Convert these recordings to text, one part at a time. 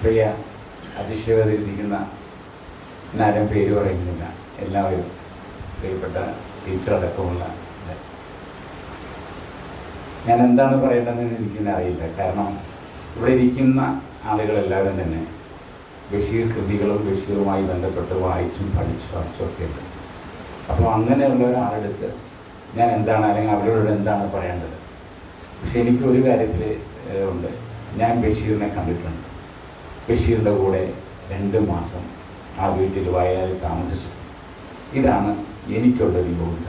പ്രിയ അതിശയവതിരിക്കുന്ന ആരും പേര് പറയുന്നില്ല, എല്ലാവരും പ്രിയപ്പെട്ട ടീച്ചറടക്കമുള്ള ഞാൻ എന്താണ് പറയേണ്ടതെന്ന് എനിക്കിന്നെ അറിയില്ല. കാരണം ഇവിടെ ഇരിക്കുന്ന ആളുകളെല്ലാവരും തന്നെ ബഷീർ കൃതികളും ബഷീറുമായി ബന്ധപ്പെട്ട് വായിച്ചും പഠിച്ചും ഒക്കെ ഉണ്ട്. അപ്പോൾ അങ്ങനെയുള്ള ഒരാളെടുത്ത് ഞാൻ എന്താണ് അല്ലെങ്കിൽ അവരോട് എന്താണ് പറയേണ്ടത്? പക്ഷെ എനിക്കൊരു കാര്യത്തിൽ ഉണ്ട്, ഞാൻ ബഷീറിനെ കണ്ടിട്ടുണ്ട്. ബഷീറിൻ്റെ കൂടെ 2 മാസം ആ വീട്ടിൽ വയലിൽ താമസിച്ചു. ഇതാണ് എനിക്കുള്ളൊരു യോഗ്യത,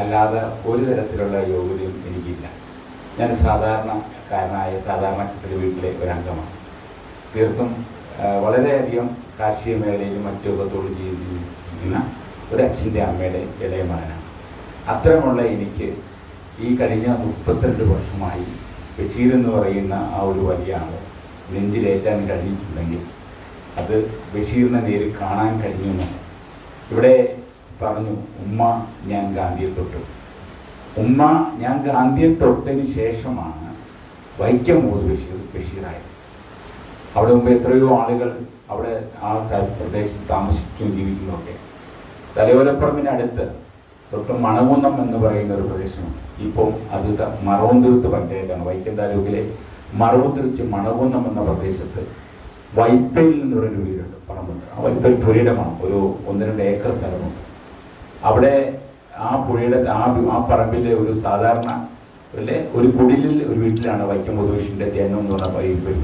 അല്ലാതെ ഒരു തരത്തിലുള്ള യോഗ്യതയും എനിക്കില്ല. ഞാൻ സാധാരണക്കാരനായ സാധാരണ വീട്ടിലെ ഒരംഗമാണ്. തീർത്തും വളരെയധികം കാർഷിക മേഖലയിലും മറ്റൊക്കെ തൊഴിൽ ജീവിക്കുന്ന ഒരു അച്ഛൻ്റെ അമ്മയുടെ ഇളയ മകനാണ്. അത്തരമുള്ള എനിക്ക് ഈ കഴിഞ്ഞ 32 വർഷമായി ബഷീർ എന്ന് പറയുന്ന ആ ഒരു വലിയ ആൾ നെഞ്ചിലേറ്റാൻ കഴിഞ്ഞിട്ടുണ്ടെങ്കിൽ അത് ബഷീറിനെ നേരിൽ കാണാൻ കഴിഞ്ഞു. ഇവിടെ പറഞ്ഞു, ഉമ്മ ഞാൻ ഗാന്ധിയെ തൊട്ടു. ഉമ്മ ഞാൻ ഗാന്ധിയെ തൊട്ടതിന് ശേഷമാണ് വൈക്കം മുഹമ്മദ് ബഷീറായത്. അവിടെ മുമ്പ് എത്രയോ ആളുകൾ അവിടെ ആ പ്രദേശത്ത് താമസിച്ചും ജീവിക്കുന്നതൊക്കെ. തലയോലപ്പറമ്പിനടുത്ത് തൊട്ട് മണകുന്നം എന്ന് പറയുന്ന ഒരു പ്രദേശമുണ്ട്. ഇപ്പോൾ അത് മറവന്തുരുത്ത് പഞ്ചായത്താണ്. വൈക്കം താലൂക്കിലെ മറവന്തുരുത്ത് മണകുന്നം എന്ന പ്രദേശത്ത് വൈപ്പയിൽ എന്ന് പറയുന്നൊരു വീടുണ്ട്, പറമ്പുണ്ട്. ആ വൈപ്പയിൽ പുരയിടമാണ്, ഒരു 1-2 ഏക്കർ സ്ഥലമുണ്ട്. അവിടെ ആ പുഴയുടെ ആ പറമ്പിലെ ഒരു സാധാരണ ഒരു കുടിലിൽ ഒരു വീട്ടിലാണ് വൈക്കം മുഹമ്മദ് ജന്മം എന്ന് പറഞ്ഞ വൈപ്പയിൽ.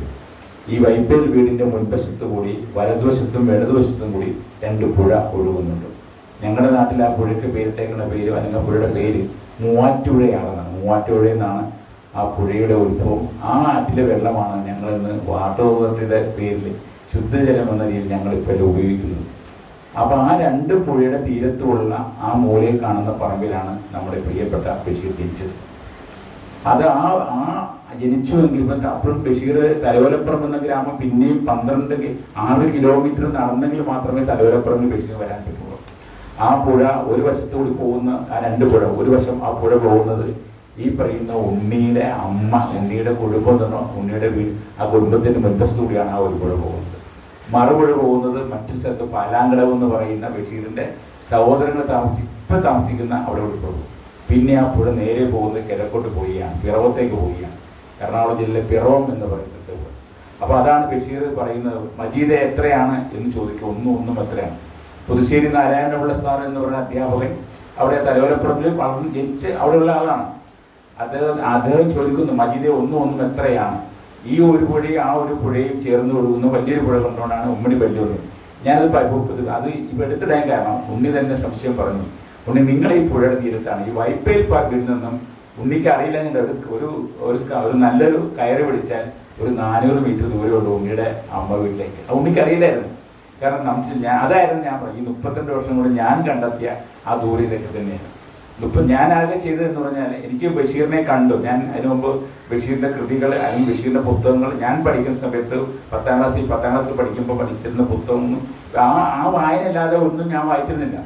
ഈ വൈപ്പയിൽ വീടിൻ്റെ മുൻവശത്ത് കൂടി വലതുവശത്തും ഇടതുവശത്തും കൂടി 2 പുഴ ഒഴുകുന്നുണ്ട്. ഞങ്ങളുടെ നാട്ടിൽ ആ പുഴയ്ക്ക് പേരിട്ടേക്കുന്ന പേര് അല്ലെങ്കിൽ ആ പുഴയുടെ പേര് മൂവാറ്റുപുഴയാണെന്നാണ്. മൂവാറ്റുപുഴയിൽ നിന്നാണ് ആ പുഴയുടെ ഉത്ഭവം. ആ ആറ്റിലെ വെള്ളമാണ് ഞങ്ങളിന്ന് വാട്ടർ അതോറിറ്റിയുടെ പേരിൽ ശുദ്ധജലം എന്ന രീതിയിൽ ഞങ്ങളിപ്പോൾ ഉപയോഗിക്കുന്നത്. അപ്പോൾ ആ 2 പുഴയുടെ തീരത്തുള്ള ആ മൂലയിൽ കാണുന്ന പറമ്പിലാണ് നമ്മുടെ പ്രിയപ്പെട്ട ബഷീർ ജനിച്ചത്. അത് ആ ജനിച്ചുവെങ്കിൽ ഇപ്പം അപ്പോഴും ബഷീർ തലയോലപ്പുറം എന്ന ഗ്രാമം പിന്നെയും 6 കിലോമീറ്റർ നടന്നെങ്കിൽ മാത്രമേ തലയോലപ്പുറമിൽ ബഷീർ വരാൻ പറ്റുള്ളൂ. ആ പുഴ ഒരു വശത്തുകൂടി പോകുന്ന ആ 2 പുഴ, ഒരു വശം ആ പുഴ പോകുന്നത് ഈ പറയുന്ന ഉണ്ണിയുടെ അമ്മ, ഉണ്ണിയുടെ കുടുംബം എന്നോ ഉണ്ണിയുടെ വീട്, ആ കുടുംബത്തിൻ്റെ മുൻവശത്തുകൂടിയാണ് ആ ഒരു പുഴ പോകുന്നത്. മറുപുഴ പോകുന്നത് മറ്റു സ്ഥലത്ത് പാലാങ്കടവ് എന്ന് പറയുന്ന ബഷീറിൻ്റെ സഹോദരങ്ങൾ താമസിക്കുന്ന അവിടെ കൂടി പോകും. പിന്നെ ആ പുഴ നേരെ പോകുന്നത് കിഴക്കോട്ട് പോവുകയാണ്, പിറവത്തേക്ക് പോവുകയാണ്. എറണാകുളം ജില്ലയിലെ പിറവം എന്ന് പറയുന്ന സ്ഥലത്ത് പോകും. അപ്പോൾ അതാണ് ബഷീർ പറയുന്നത്, മജീദ് എത്രയാണ് എന്ന് ചോദിക്കുക, ഒന്നും എത്രയാണ്. പുതുശ്ശേരി നാരായണപിള്ള സാർ എന്ന് പറയുന്ന അധ്യാപകൻ അവിടെ തലയോലപ്പുറത്തിൽ ജനിച്ച് അവിടെയുള്ള ആളാണ്. അദ്ദേഹം ചോദിക്കുന്നു, മജീദ് ഒന്നും എത്രയാണ്? ഈ ഒരു പുഴയും ആ ഒരു പുഴയും ചേർന്ന് കൊടുക്കുന്ന വലിയൊരു പുഴ കൊണ്ടുകൊണ്ടാണ് ഉമ്മണി ബല്യുണ്ണി. ഞാനത് അത് എടുത്തിടാൻ കാരണം ഉണ്ണി തന്നെ സംശയം പറഞ്ഞു, ഉണ്ണി നിങ്ങൾ ഈ പുഴയുടെ തീരത്താണ്, ഈ വൈപ്പയിൽ പാർക്കിൽ നിന്നും ഉണ്ണിക്ക് അറിയില്ല. ഒരു നല്ലൊരു കയറ് പിടിച്ചാൽ ഒരു 400 മീറ്റർ ദൂരമുള്ളൂ ഉണ്ണിയുടെ അമ്മ വീട്ടിലേക്ക്. ഉണ്ണിക്ക് അറിയില്ലായിരുന്നു. കാരണം അതായിരുന്നു ഞാൻ പറഞ്ഞു, ഈ 32 വർഷം കൊണ്ട് ഞാൻ കണ്ടെത്തിയ ആ ദൂരം ഇതൊക്കെ തന്നെയാണ്. ഇപ്പം ഞാൻ ആകെ ചെയ്തതെന്ന് പറഞ്ഞാൽ, എനിക്ക് ബഷീറിനെ കണ്ടു. ഞാൻ അതിനു മുമ്പ് ബഷീറിൻ്റെ കൃതികൾ അല്ലെങ്കിൽ ബഷീറിൻ്റെ പുസ്തകങ്ങൾ ഞാൻ പഠിക്കുന്ന സമയത്ത് 10ാം ക്ലാസ്സിൽ പഠിക്കുമ്പോൾ പഠിച്ചിരുന്ന പുസ്തകമൊന്നും ആ വായന അല്ലാതെ ഒന്നും ഞാൻ വായിച്ചിരുന്നില്ല.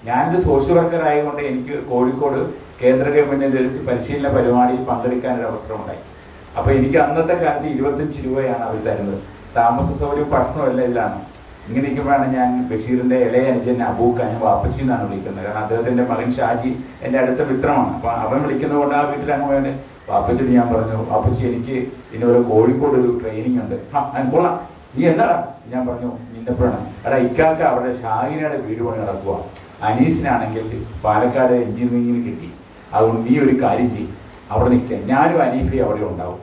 ഞാനൊരു സോഷ്യൽ വർക്കർ ആയതുകൊണ്ട് എനിക്ക് കോഴിക്കോട് കേന്ദ്ര ഗവൺമെൻറ് ധരിച്ച് പരിശീലന പരിപാടിയിൽ പങ്കെടുക്കാനൊരു അവസരമുണ്ടായി. അപ്പോൾ എനിക്ക് അന്നത്തെ കാലത്ത് 25 രൂപയാണ് അവർ തരുന്നത്. താമസ സൗകര്യം ഭക്ഷണമല്ല ഇതിലാണ്. ഇങ്ങനെ ഇരിക്കുമ്പോഴാണ് ഞാൻ ബഷീറിൻ്റെ ഇളയ അനുജൻ അബൂക്ക, ഞാൻ വാപ്പച്ചി എന്നാണ് വിളിക്കുന്നത്. കാരണം അദ്ദേഹത്തിൻ്റെ മകൻ ഷാജി എൻ്റെ അടുത്ത മിത്രമാണ്. അപ്പോൾ അവൻ വിളിക്കുന്നത് കൊണ്ട് ആ വീട്ടിൽ അങ്ങ് പോയാൽ വാപ്പച്ചിട്ട് ഞാൻ പറഞ്ഞു, വാപ്പച്ചി എനിക്ക് ഇനി കോഴിക്കോട് ഒരു ട്രെയിനിങ് ഉണ്ട്. കൊള്ളാം, നീ എന്താടാ? ഞാൻ പറഞ്ഞു, നിന്നെപ്പോഴാണ് എടാ ഇക്കാക്ക അവിടെ ഷാഹിനയുടെ വീട് പണി നടക്കുക, അനീസിനാണെങ്കിൽ പാലക്കാട് എഞ്ചിനീയറിങ്ങിന് കിട്ടി, അതുകൊണ്ട് നീ ഒരു കാര്യം ചെയ്യും, അവിടെ നിൽക്കുക, ഞാനും അനീഫയും അവിടെ ഉണ്ടാവും.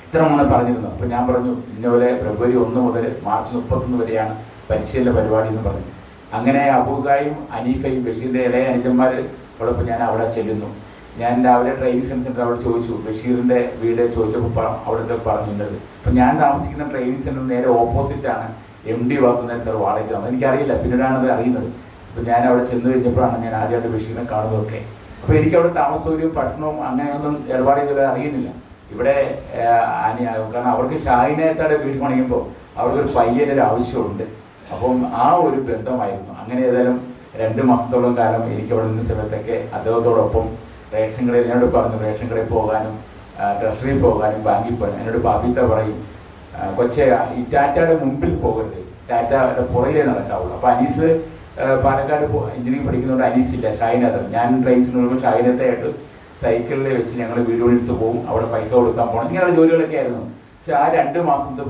ഇത്രമാണ് പറഞ്ഞിരുന്നത്. അപ്പോൾ ഞാൻ പറഞ്ഞു, ഇന്നപോലെ ഫെബ്രുവരി 1 മുതൽ മാർച്ച് 31 വരെയാണ് പരിശീലന പരിപാടി എന്ന് പറഞ്ഞു. അങ്ങനെ അബൂക്കായും അനീഫയും ബഷീറിൻ്റെ ഇളയ അനുജന്മാർ ഉള്ളപ്പോൾ ഞാൻ അവിടെ ചെല്ലുന്നു. ഞാൻ രാവിലെ ട്രെയിനിങ് സെൻറ്ററിൽ അവിടെ ചോദിച്ചു, ബഷീറിൻ്റെ വീട് ചോദിച്ചപ്പോൾ അവിടുത്തെ പറഞ്ഞിട്ടുള്ളത്. അപ്പം ഞാൻ താമസിക്കുന്ന ട്രെയിനിങ് സെൻറ്ററിന് നേരെ ഓപ്പോസിറ്റാണ് MD വാസുദേവൻ സാർ വാടകയ്ക്ക് തന്നത്. എനിക്കറിയില്ല, പിന്നീടാണത് അറിയുന്നത്. അപ്പോൾ ഞാൻ അവിടെ ചെന്ന് കഴിഞ്ഞപ്പോഴാണ് ഞാൻ ആദ്യമായിട്ട് ബഷീറിനെ കാണുന്നതൊക്കെ. അപ്പോൾ എനിക്കവിടെ താമസ സൗകര്യവും ഭക്ഷണവും അങ്ങനെയൊന്നും ഇടപാടുകൾ അറിയുന്നില്ല. ഇവിടെ കാരണം അവർക്ക് ഷാഹിനേത്തയുടെ വീട് പണിയുമ്പോൾ അവർക്കൊരു പയ്യനൊരു ആവശ്യമുണ്ട്. അപ്പം ആ ഒരു ബന്ധമായിരുന്നു. അങ്ങനെ ഏതായാലും 2 മാസത്തോളം കാലം എനിക്ക് അവിടെ നിന്ന സമയത്തൊക്കെ അദ്ദേഹത്തോടൊപ്പം റേഷൻ കടയിൽ എന്നോട് പറഞ്ഞു, റേഷൻ കടയിൽ പോകാനും ട്രഷറിയിൽ പോകാനും ബാങ്കിൽ പോകാനും. എന്നോട് ബാബിത്ത പറയും, കൊച്ചയ ഈ ടാറ്റയുടെ മുമ്പിൽ പോകരുത്, ടാറ്റയുടെ പുറകിലേ നടക്കാവുള്ളൂ. അപ്പോൾ അനീസ് പാലക്കാട് എഞ്ചിനീയറിംഗ് പഠിക്കുന്നതുകൊണ്ട് അനീസില്ല, ഷാഹിനത്ത്. ഞാൻ ട്രെയിൻസിന് വരുമ്പോൾ ഷാഹിനത്തായിട്ട് സൈക്കിളിൽ വെച്ച് ഞങ്ങൾ വീടുകളെടുത്ത് പോകും, അവിടെ പൈസ കൊടുക്കാൻ പോകണം, ഇങ്ങനെയുള്ള ജോലികളൊക്കെ ആയിരുന്നു. പക്ഷെ ആ 2 മാസത്തെ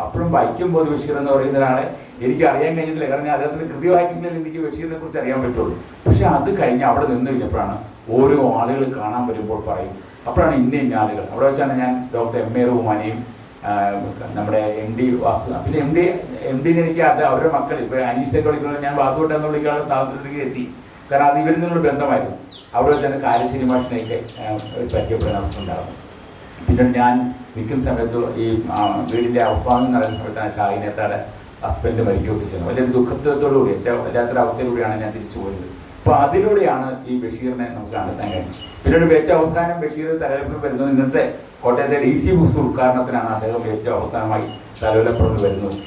അപ്പോഴും വൈക്കുമ്പോൾ ബഷീർ എന്ന് പറയുന്ന ഒരാളെ എനിക്ക് അറിയാൻ കഴിഞ്ഞിട്ടില്ല. കാരണം അദ്ദേഹത്തിന് കൃതി വായിച്ചെങ്കിലും എനിക്ക് ബഷീറിനെ കുറിച്ച് അറിയാൻ പറ്റുള്ളൂ. പക്ഷെ അത് കഴിഞ്ഞ് അവിടെ നിന്ന് കഴിഞ്ഞപ്പോഴാണ് ഓരോ ആളുകൾ കാണാൻ വരുമ്പോൾ പറയും, അപ്പോഴാണ് ഇന്ന ആളുകൾ. അവിടെ വെച്ചാണ് ഞാൻ ഡോക്ടർ M.A. റഹ്മാനെയും നമ്മുടെ MD വാസു, പിന്നെ MD എനിക്ക് അത് അവരുടെ മക്കൾ ഇപ്പോൾ അനീസൊക്കെ വിളിക്കുന്നത് ഞാൻ വാസുവട്ടെന്ന് വിളിക്കാനുള്ള സ്വാതന്ത്ര്യത്തിലേക്ക് എത്തി. കാരണം അത് ഇവരിൽ നിന്നുള്ള ബന്ധമായിരുന്നു. അവിടെ വെച്ചാണ് കാരശ്ശേരി മാഷിനെയൊക്കെ പരിചയപ്പെടാൻ അവസരം ഉണ്ടാകുന്നത്. പിന്നീട് ഞാൻ നിൽക്കുന്ന സമയത്ത് ഈ വീടിൻ്റെ ഹൗസ് വാമിങ് നടക്കുന്ന സമയത്താണ് ഷാഹിനേത്തയുടെ ഹസ്ബൻഡ് മരിക്കുകയൊക്കെ ചെയ്യുന്നത്. വലിയൊരു ദുഃഖത്തോടുകൂടി വല്ലാത്തൊരവസ്ഥയിലൂടെയാണ് ഞാൻ തിരിച്ചു പോയത്. അപ്പോൾ അതിലൂടെയാണ് ഈ ബഷീറിനെ നമുക്ക് കണ്ടെത്താൻ കഴിഞ്ഞത്. പിന്നീട് ഏറ്റവും അവസാനം ബഷീർ തലവലപ്പുറം വരുന്നത് ഇന്നത്തെ കോട്ടയത്തെ DC ബുക്സ് ഉദ്ഘാടനത്തിനാണ് അദ്ദേഹം ഏറ്റവും അവസാനമായി തലവലപ്പുറം വരുന്നത്.